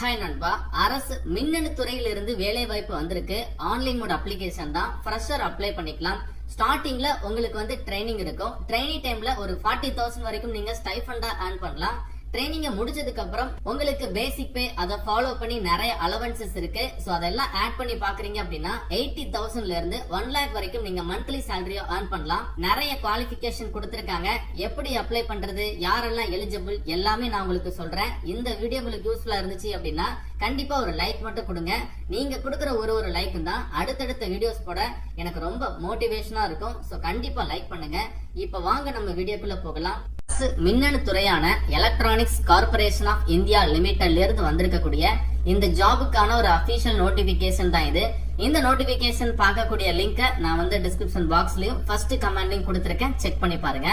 Hi நண்பா, அரசு மின்னணு துறையிலிருந்து வேலை வாய்ப்பு வந்திருக்கு. ஆன்லைன் மோட் அப்ளிகேஷன் தான். ஃப்ரெஷர் அப்ளை பண்ணிக்கலாம். ஸ்டார்டிங்ல உங்களுக்கு வந்து ட்ரைனிங் இருக்கும். ட்ரைனிங் டைம்ல ஒரு 40,000 வரைக்கும் நீங்க ஸ்டைஃபண்டா ஏர்ன் பண்ணலாம். ட்ரைனிங்க முடிச்சதுக்கு அப்புறம் உங்களுக்கு பேசிக் பே அதை ஃபாலோ பண்ணி நிறைய அலவன்சஸ் இருக்கு. சோ அதெல்லாம் ஆட் பண்ணி பாக்குறீங்க அப்படின்னா 80,000ல இருந்து 1 lakh வரைக்கும் நீங்க மந்த்லி சேலரியா ஏர்ன் பண்ணலாம். நிறைய குவாலிஃபிகேஷன் கொடுத்திருக்காங்க. எப்படி அப்ளை பண்றது, யாரெல்லாம் எலிஜிபிள் எல்லாமே நான் உங்களுக்கு சொல்றேன். இந்த வீடியோ உங்களுக்கு யூஸ்ஃபுல்லா இருந்துச்சு அப்படின்னா கண்டிப்பா ஒரு லைக் மட்டும் கொடுங்க. நீங்க கொடுக்குற ஒரு லைக்கும் தான் அடுத்தடுத்த வீடியோஸ் போட எனக்கு ரொம்ப மோட்டிவேஷனா இருக்கும். சோ கண்டிப்பா லைக் பண்ணுங்க. இப்ப வாங்க நம்ம வீடியோக்குள்ள போகலாம். மின்னணு துறையான எலக்ட்ரானிக்ஸ் கார்பரேஷன் ஆஃப் இந்தியா லிமிடெட்ல இருந்து வந்திருக்கக்கூடிய இந்த ஜாபுக்கான ஒரு அபிஷியல் நோட்டிபிகேஷன் தான் இது. இந்த நோட்டிபிகேஷன் பார்க்கக்கூடிய லிங்கை நான் வந்து டிஸ்கிரிப்ஷன் பாக்ஸ்லயும் ஃபர்ஸ்ட் கமெண்ட்லயும் கொடுத்திருக்கேன், செக் பண்ணி பாருங்க.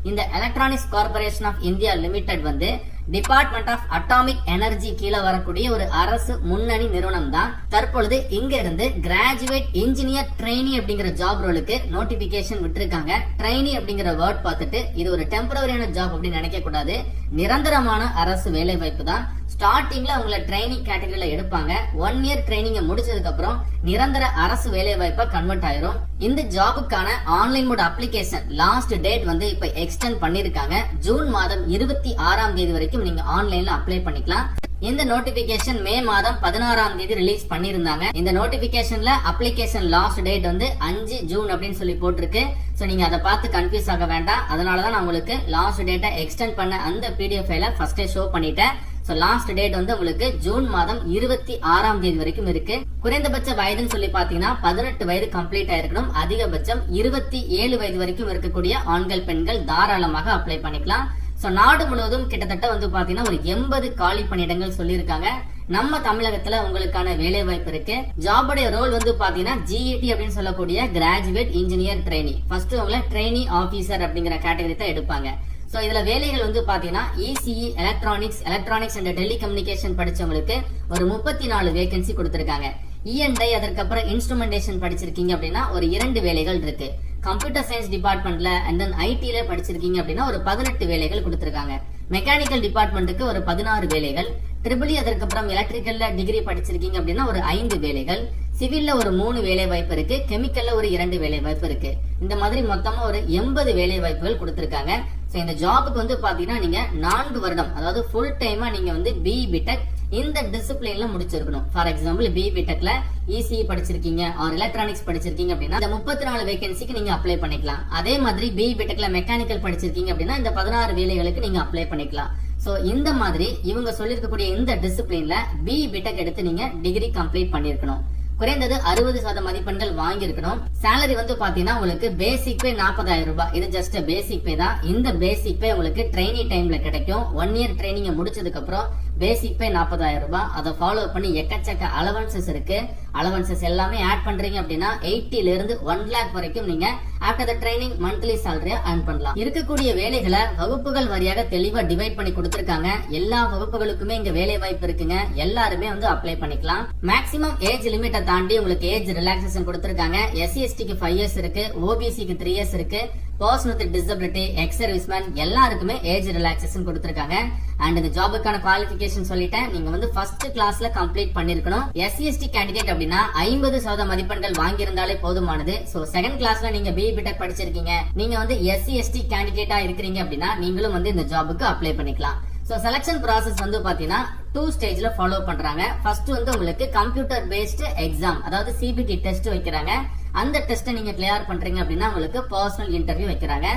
இந்த electronics corporation of India limited வந்து டிபார்ட்மெண்ட் ஆஃப் அட்டாமிக் எனர்ஜி கீழே வரக்கூடிய ஒரு அரசு முன்னணி நிறுவனம் தான். தற்பொழுது இங்க இருந்து கிராஜுவேட் இன்ஜினியர் ட்ரெயினி அப்படிங்கிற ஜாப் ரோலுக்கு நோட்டிபிகேஷன் விட்டுருக்காங்க. ட்ரெயினி அப்படிங்கிற வேர்ட் பார்த்துட்டு இது ஒரு டெம்பரரியான ஜாப் அப்படின்னு நினைக்க கூடாது. நிரந்தரமான அரசு வேலை வாய்ப்பு தான். ஸ்டார்டிங்ல உங்களை ட்ரைனிங் கேட்டகரியில எடுப்பாங்க. 1 year ட்ரைனிங் முடிச்சதுக்கு அப்புறம் நிரந்தர அரசு வேலை வாய்ப்பா கன்வெர்ட் ஆயிரும். இந்த ஜாபுக்கான online mode application last date வந்து இப்ப எக்ஸ்டெண்ட் பண்ணிருக்காங்க. ஜூன் மாதம் 26ஆம் தேதி வரைக்கும் நீங்க ஆன்லைன்ல அப்ளை பண்ணிக்கலாம். இந்த நோட்டிபிகேஷன் மே மாதம் 16ஆம் தேதி ரிலீஸ் பண்ணிருந்தாங்க. இந்த நோட்டிபிகேஷன்ல அப்ளிகேஷன் லாஸ்ட் டேட் வந்து 5 ஜூன் அப்படின்னு சொல்லி போட்டிருக்கு. சோ நீங்க அதை பார்த்து கன்ஃபியூஸ் ஆக வேண்டாம். அதனாலதான் நான் உங்களுக்கு லாஸ்ட் டேட்டை எக்ஸ்டெண்ட் பண்ண அந்த பிடிஎஃப் ஃபைல ஃபர்ஸ்டே ஷோ பண்ணிட்டேன். சோ லாஸ்ட் டேட் வந்து உங்களுக்கு ஜூன் மாதம் 26ஆம் தேதி வரைக்கும் இருக்கு. குறைந்தபட்ச வயதுன்னு சொல்லி பாத்தீங்கன்னா 18 வயது கம்ப்ளீட் ஆயிருக்கணும். அதிகபட்சம் 27 வயது வரைக்கும் இருக்கக்கூடிய ஆண்கள் பெண்கள் தாராளமாக அப்ளை பண்ணிக்கலாம். சோ நாடு முழுவதும் கிட்டத்தட்ட வந்து பாத்தீங்கன்னா ஒரு 80 காலி பணியிடங்கள் சொல்லியிருக்காங்க. நம்ம தமிழகத்துல உங்களுக்கான வேலை வாய்ப்பு இருக்கு. ஜாபுடைய ரோல் வந்து பாத்தீங்கன்னா GET அப்படின்னு சொல்லக்கூடிய கிராஜுவேட் இன்ஜினியர் ட்ரெயினி. ஃபர்ஸ்ட் உங்களை ட்ரெயினி ஆபீசர் அப்படிங்கிற கேட்டகரி தான் எடுப்பாங்க. சோ இதுல வேலைகள் வந்து பாத்தீங்கன்னா ECE எலக்ட்ரானிக்ஸ் அண்ட் டெலிகம்யூனிகேஷன் படிச்சவங்களுக்கு ஒரு 34 வேகன்சி கொடுத்திருக்காங்க. E&I அதற்கப்புறம் இன்ஸ்ட்ருமெண்டேஷன் படிச்சிருக்கீங்க அப்படின்னா ஒரு 2 வேலைகள் இருக்கு. கம்ப்யூட்டர் சயின்ஸ் டிபார்ட்மெண்ட்ல அண்ட் தென் ஐடில படிச்சிருக்கீங்க அப்படின்னா ஒரு 18 வேலைகள் கொடுத்திருக்காங்க. மெக்கானிக்கல் டிபார்ட்மெண்ட்டுக்கு ஒரு 16 வேலைகள். ட்ரிபிள் அதற்கப்புறம் எலக்ட்ரிக்கல்ல டிகிரி படிச்சிருக்கீங்க அப்படின்னா ஒரு 5 வேலைகள். சிவில்ல ஒரு 3 வேலை வாய்ப்பு இருக்கு. கெமிக்கல்ல ஒரு 2 வேலை வாய்ப்பு இருக்கு. இந்த மாதிரி மொத்தமா ஒரு 80 வேலை வாய்ப்புகள் கொடுத்திருக்காங்க. சோ இந்த ஜாபுக்கு வந்து பாத்தீங்கன்னா நீங்க 4 வருடம் அதாவது ஃபுல் டைமா நீங்க வந்து BE BTech இந்த டிசிப்ளின்ல முடிச்சிருக்கணும். ஃபார் எக்ஸாம்பிள் BE BTechல ECE படிச்சிருக்கீங்க ஆர் எலக்ட்ரானிக்ஸ் படிச்சிருக்கீங்க அப்படின்னா இந்த 34 வேகன்சிக்கு நீங்க அப்ளை பண்ணிக்கலாம். அதே மாதிரி BE BTechல மெக்கானிக்கல் படிச்சிருக்கீங்க அப்படின்னா இந்த 16 வேலைகளுக்கு நீங்க அப்ளை பண்ணிக்கலாம். சோ இந்த மாதிரி இவங்க சொல்லிருக்கக்கூடிய இந்த டிசிப்ளின்ல BE BTech எடுத்து நீங்க டிகிரி கம்ப்ளீட் பண்ணிருக்கணும். குறைந்தது 60% மதிப்பெண்கள் வாங்கியிருக்கணும். சேலரி வந்து பாத்தீங்கன்னா உங்களுக்கு பேசிக் பே 40,000 ரூபாய். இது ஜஸ்ட் பேசிக் பே தான். இந்த பேசிக் பே உங்களுக்கு ட்ரைனிங் டைம்ல கிடைக்கும். 1 year ட்ரைனிங் முடிச்சதுக்கு அப்புறம் பேசிக் பே 40,000 ரூபாய். அதை ஃபாலோ பண்ணி எக்கச்சக்க அலவன்சஸ் இருக்கு. அலவன்சஸ் எல்லாமே ஆட் பண்றீங்க அப்படின்னா 80ல இருந்து 1 lakh வரைக்கும் நீங்க ஆஃப்டர் த ட்ரைனிங் மந்த்லி சேலரியா ஏர்ன் பண்ணலாம். இருக்கக்கூடிய வேலைகளை வகுப்புகள் வாரியாக தெளிவா டிவைட் பண்ணி கொடுத்திருக்காங்க. எல்லா வகுப்புகளுக்குமே இங்க வேலை வாய்ப்பு இருக்குங்க. எல்லாருமே வந்து அப்ளை பண்ணிக்கலாம். மேக்ஸிமம் ஏஜ் லிமிட்டை தாண்டி உங்களுக்கு ஏஜ் ரிலாக்சேஷன் கொடுத்திருக்காங்க. SC/STக்கு 5 years இருக்கு. OBCக்கு 3 years இருக்கு. Person with disability, X serviceman எல்லாருக்குமே ஏஜ் ரிலாக்சேஷன் கொடுத்திருக்காங்க. அண்ட் இந்த ஜாபுக்கான குவாலிஃபிகேஷன் சொல்லிட்டேன். நீங்க வந்து ஃபர்ஸ்ட் கிளாஸ்ல கம்ப்ளீட் பண்ணிருக்கணும். SC/ST கேண்டிடேட் அப்படின்னா 50% மதிப்பெண்கள் வாங்கியிருந்தாலே போதுமானது. சோ செகண்ட் கிளாஸ்ல நீங்க BE BTech படிச்சிருக்கீங்க, நீங்க வந்து SC/ST கேண்டிடேட்டா இருக்கிறீங்க அப்படின்னா நீங்களும் வந்து இந்த ஜாபுக்கு அப்ளை பண்ணிக்கலாம். சோ செலக்ஷன் ப்ராசஸ் வந்து பாத்தீங்கன்னா 2 ஸ்டேஜ்ல ஃபாலோ பண்றாங்க. ஃபர்ஸ்ட் வந்து உங்களுக்கு கம்ப்யூட்டர் பேஸ்ட் எக்ஸாம் அதாவது CBT டெஸ்ட் வைக்கிறாங்க. அந்த டெஸ்ட் நீங்க கிளியர் பண்றீங்க அப்படின்னா உங்களுக்கு பர்சனல் இன்டர்வியூ வைக்கிறாங்க.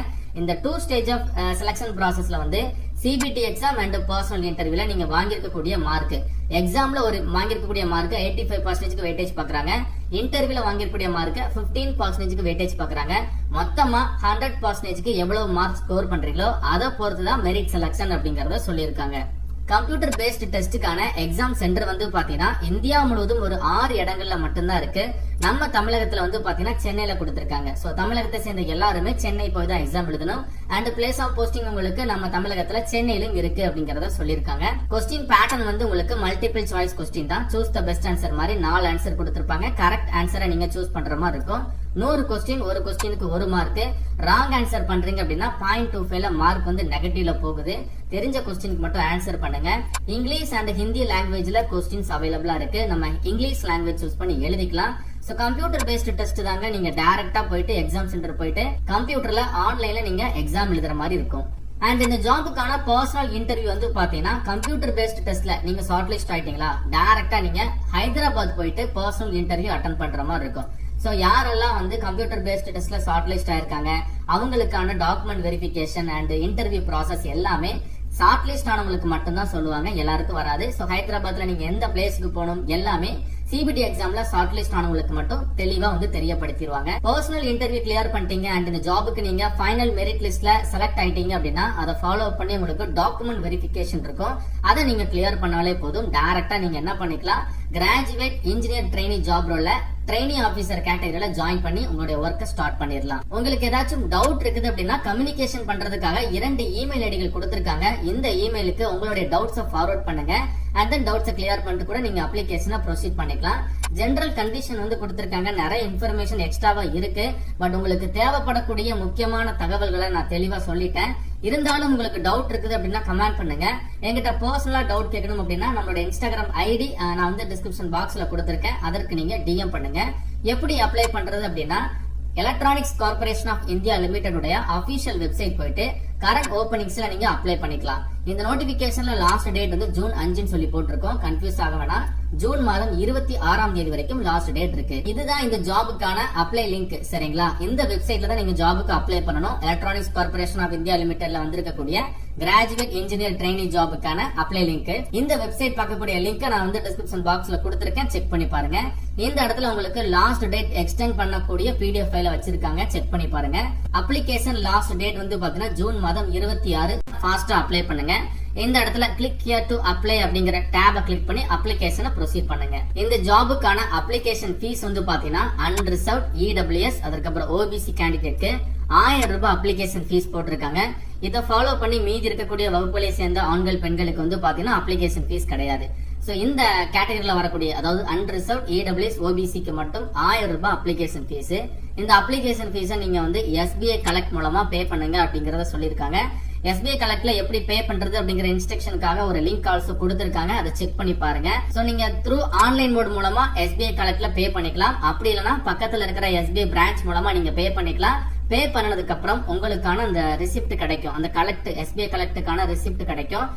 இந்த 2 ஸ்டேஜ் ஆஃப் செலக்ஷன் ப்ராசஸ்ல வந்து CBT எக்ஸாம் அண்ட் பர்சனல் இன்டர்வியூல நீங்க வாங்கியிருக்கக்கூடிய மார்க், எக்ஸாம்ல ஒரு வாங்கியிருக்கக்கூடிய மார்க் 85% வெயிட்டேஜ் பாக்குறாங்க. இன்டர்வியூல வாங்கியிருக்கக்கூடிய மார்க் 15% வெயிட்டேஜ் பாக்குறாங்க. மொத்தமா 100% எவ்வளவு மார்க் ஸ்கோர் பண்றீங்களோ அதை பொறுத்துதான் மெரிட் செலக்ஷன் அப்படிங்கறத சொல்லியிருக்காங்க. கம்ப்யூட்டர் பேஸ்ட் டெஸ்டுக்கான எக்ஸாம் சென்டர் வந்து பாத்தீங்கன்னா இந்தியா முழுவதும் ஒரு 6 இடங்கள்ல மட்டும்தான் இருக்கு. நம்ம தமிழகத்துல வந்து பாத்தீங்கன்னா சென்னையில கொடுத்திருக்காங்க. சோ தமிழகத்தை சேர்ந்த எல்லாருமே சென்னை போய் தான் எக்ஸாம் எழுதணும். அண்ட் பிளேஸ் ஆஃப் போஸ்டிங் உங்களுக்கு நம்ம தமிழகத்துல சென்னையிலும் இருக்கு அப்படிங்கறத சொல்லிருக்காங்க. கொஸ்டின் பேட்டர்ன் வந்து உங்களுக்கு மல்டிபிள் சாய்ஸ் கொஸ்டின் தான். சூஸ் த பெஸ்ட் ஆன்சர் மாதிரி 4 ஆன்சர் கொடுத்திருப்பாங்க. கரெக்ட் ஆன்சரை நீங்க சூஸ் பண்ற மாதிரி இருக்கும். 100 கொஸ்டின், ஒரு கொஸ்டினுக்கு 1 மார்க். ராங் ஆன்சர் பண்றீங்க அப்படின்னா 0.25ல மார்க் வந்து நெகட்டிவ்ல போகுது. தெரிஞ்ச கொஸ்டினுக்கு மட்டும் ஆன்சர் பண்ணுங்க. இங்கிலீஷ் அண்ட் ஹிந்தி லாங்குவேஜ்ல கொஸ்டின்ஸ் அவைலபிளா இருக்கு. நம்ம இங்கிலீஷ் லாங்குவேஜ் சூஸ் பண்ணி எழுதிக்கலாம். சோ கம்ப்யூட்டர் பேஸ்ட் டெஸ்ட் தாங்க. நீங்க டைரக்டா போயிட்டு எக்ஸாம் சென்டர் போயிட்டு கம்ப்யூட்டர்ல ஆன்லைன்ல நீங்க எக்ஸாம் எழுதுற மாதிரி இருக்கும். அண்ட் இந்த ஜாபுக்கான பர்சனல் இன்டர்வியூ வந்து பாத்தீங்கன்னா கம்ப்யூட்டர் பேஸ்ட் டெஸ்ட்ல நீங்க ஷார்ட் லிஸ்ட் ஆயிட்டீங்களா, டைரக்டா நீங்க ஹைதராபாத் போயிட்டு பர்சனல் இன்டர்வியூ அட்டென்ட் பண்ற மாதிரி இருக்கும். சோ யாரெல்லாம் வந்து கம்ப்யூட்டர் பேஸ்ட் டெஸ்ட்ல ஷார்ட் லிஸ்ட் ஆயிருக்காங்க அவங்களுக்கான document verification and interview process எல்லாமே ஷார்ட் லிஸ்ட் ஆனவங்களுக்கு மட்டும்தான் சொல்லுவாங்க, எல்லாருக்கும் வராது. சோ ஹைதராபாத்ல நீங்க எந்த பிளேஸ்க்கு போகணும் எல்லாமே சிபிடி எக்ஸாம்ல ஷார்ட் லிஸ்ட் ஆனவங்களுக்கு மட்டும் தெளிவா வந்து தெரியப்படுத்திடுவாங்க. பர்சனல் இன்டர்வியூ கிளியர் பண்ணிட்டீங்க அண்ட் இந்த ஜாபுக்கு நீங்க ஃபைனல் மெரிட் லிஸ்ட்ல செலக்ட் ஆயிட்டீங்க அப்படின்னா அதை ஃபாலோ பண்ணி உங்களுக்கு டாக்குமெண்ட் வெரிஃபிகேஷன் இருக்கும். அதை நீங்க கிளியர் பண்ணாலே போதும். டைரக்டா நீங்க என்ன பண்ணிக்கலாம், கிராஜுவேட் இன்ஜினியர் ட்ரெயினி ஜாப் ரோல்ல ட்ரெயினி ஆபீசர் கேட்டகரியில ஜாயின் பண்ணி உங்களுடைய ஒர்க்கை ஸ்டார்ட் பண்ணிடலாம். உங்களுக்கு ஏதாச்சும் டவுட் இருக்குது அப்படின்னா கம்யூனிகேஷன் பண்றதுக்காக 2 இமெயில் ஐடிகள் கொடுத்திருக்காங்க. இந்த இமெயிலுக்கு உங்களுடைய டவுட்ஸை ஃபார்வர்ட் பண்ணுங்க. அண்ட் தென் டவுட்ஸை கிளியர் பண்ணிட்டு கூட நீங்க அப்ளிகேஷனை ப்ரொசீட் பண்ணிக்கலாம். ஜெனரல் கண்டிஷன் வந்து கொடுத்திருக்காங்க. நிறைய இன்ஃபர்மேஷன் எக்ஸ்ட்ராவா இருக்கு. பட் உங்களுக்கு தேவைப்படக்கூடிய முக்கியமான தகவல்களை நான் தெளிவா சொல்லிட்டேன். இருந்தாலும் உங்களுக்கு டவுட் இருக்குது அப்படின்னா கமெண்ட் பண்ணுங்க. என்கிட்ட பர்சனலா டவுட் கேட்கணும் அப்படின்னா நம்மளோட இன்ஸ்டாகிராம் ஐடி நான் வந்து டிஸ்கிரிப்ஷன் பாக்ஸ்ல கொடுத்திருக்கேன். அதற்கு நீங்க டிஎம் பண்ணுங்க. எப்படி அப்ளை பண்றது அப்படின்னா electronics corporation of India limited உடைய அபிஷியல் வெப்சைட் போயிட்டு கரண்ட் ஓபனிங்ஸ்ல நீங்க அப்ளை பண்ணிக்கலாம். இந்த நோட்டிபிகேஷன்ல லாஸ்ட் டேட் வந்து ஜூன் 5 சொல்லி போட்டிருக்கோம். கன்ஃபியூஸ் ஆக வேணாம். ஜூன் மாதம் 26ஆம் தேதி வரைக்கும் லாஸ்ட் டேட் இருக்கு. இதுதான் இந்த ஜாபுக்கான அப்ளை லிங்க். சரிங்களா, இந்த வெப்சைட்ல தான் நீங்க ஜாபுக்கு அப்ளை பண்ணணும். எலக்ட்ரானிக்ஸ் கார்பரேஷன் ஆஃப் இந்தியா லிமிடெட்ல வந்திருக்கக்கூடிய கிராஜுவேட் இன்ஜினியர் ட்ரெயினி ஜாபுக்கான அப்ளை லிங்க். இந்த வெப்சைட் பார்க்கக்கூடிய லிங்க் நான் வந்து டிஸ்கிரிப்ஷன் பாக்ஸ்ல கொடுத்திருக்கேன். செக் பண்ணி பாருங்க. இந்த இடத்துல உங்களுக்கு லாஸ்ட் டேட் எக்ஸ்டெண்ட் பண்ணக்கூடிய பிடிஎஃப் ஃபைல வச்சிருக்காங்க. செக் பண்ணி பாருங்க. அப்ளிகேஷன் லாஸ்ட் டேட் வந்து பாத்தீங்கன்னா ஜூன் மாதம் 26. ஃபாஸ்டா அப்ளை பண்ணுங்க. இந்த இடத்துல கிளிக் ஹியர் டு அப்ளை அப்படிங்கிற டேபை கிளிக் பண்ணி அப்ளிகேஷனை ப்ரொசீட் பண்ணுங்க. இந்த ஜாபுக்கான அப்ளிகேஷன் ஃபீஸ் வந்து பாத்தீங்கன்னா அன்ரிசர்வ்ட் இடபிள்யூஎஸ் அதற்கப்புறம் ஓபிசி கேண்டிடேட்க்கு 1000 ரூபாய் அப்ளிகேஷன் ஃபீஸ் போட்டிருக்காங்க. இதை ஃபாலோ பண்ணி மீதி இருக்கக்கூடிய வகுப்புகளை சேர்ந்த ஆண்கள் பெண்களுக்கு வந்து பாத்தீங்கன்னா அப்ளிகேஷன் ஃபீஸ் கிடையாது. சோ இந்த கேட்டகரியில வரக்கூடிய அதாவது அன்ரிசர்வ்ட் இடபிள்யூஎஸ் ஓபிசிக்கு மட்டும் 1000 ரூபாய் அப்ளிகேஷன் ஃபீஸ். இந்த அப்ளிகேஷன் ஃபீஸை நீங்க வந்து எஸ்பிஐ கலெக்ட் மூலமா பே பண்ணுங்க அப்படிங்கறத சொல்லியிருக்காங்க. எஸ்பிஐ கலெக்ட்ல எப்படி பே பண்றது அப்படிங்கிற இன்ஸ்ட்ரக்ஷனுக்காக ஒரு லிங்க் ஆல்சோ கொடுத்திருக்காங்க. அதை செக் பண்ணி பாருங்க. சோ நீங்க த்ரூ ஆன்லைன் மோட் மூலமா எஸ்பிஐ கலெக்ட்ல பே பண்ணிக்கலாம். அப்படி இல்லைன்னா பக்கத்துல இருக்கிற எஸ்பிஐ பிரான்ச் மூலமா நீங்க பே பண்ணிக்கலாம். பே பண்ணதுக்கு அப்புறம் உங்களுக்கான அந்த ரிசிப்ட் கிடைக்கும். அந்த கலெக்ட் எஸ்பிஐ கலெக்டுக்கான ரிசிப்ட் கிடைக்கும்.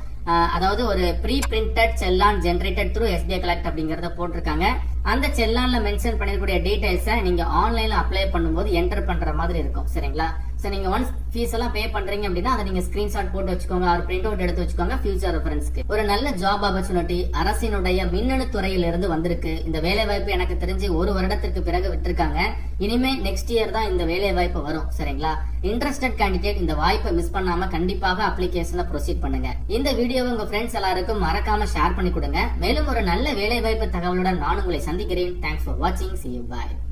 அதாவது ஒரு ப்ரீ பிரிண்டட் செல்லான் ஜெனரேட்டட் த்ரூ எஸ்பிஐ கலெக்ட் அப்படிங்கறத போட்டிருக்காங்க. அந்த செல்லான்ல மென்ஷன் பண்ணிருக்கூடிய டீடைல்ஸை நீங்க ஆன்லைன்ல அப்ளை பண்ணும்போது என்டர் பண்ற மாதிரி இருக்கும். சரிங்களா, சோ நீங்க ஒன்ஸ் ஃபீஸ் எல்லாம் பே பண்றீங்க அப்படின்னா அதை நீங்க ஸ்கிரீன்ஷாட் போட்டு வச்சுக்கோங்க, ஒரு பிரிண்ட் அவுட் எடுத்து வச்சுக்கோங்க ஃபியூச்சர் ரெஃபரன்ஸ்க்கு. ஒரு நல்ல ஜாப் ஆப்பர்ச்சுனிட்டி அரசினுடைய மின்னணு துறையில இருந்து வந்திருக்கு. இந்த வேலை வாய்ப்பு எனக்கு தெரிஞ்சு 1 வருடத்திற்கு பிறகு விட்டுருக்காங்க. இனிமே நெக்ஸ்ட் இயர் தான் இந்த வேலை வாய்ப்பு வரும். சரிங்களா, இன்ட்ரெஸ்டட் கேண்டிடேட் இந்த வாய்ப்பை மிஸ் பண்ணாம கண்டிப்பாக அப்ளிகேஷனை ப்ரொசீட் பண்ணுங்க. இந்த வீடியோவை உங்க ஃப்ரெண்ட்ஸ் எல்லாருக்கும் மறக்காம ஷேர் பண்ணி கொடுங்க. மேலும் ஒரு நல்ல வேலை வாய்ப்பு தகவலுடன் நான் உங்களை சந்திக்கிறேன். தேங்க்ஸ் ஃபார் வாட்சிங். See you. Bye.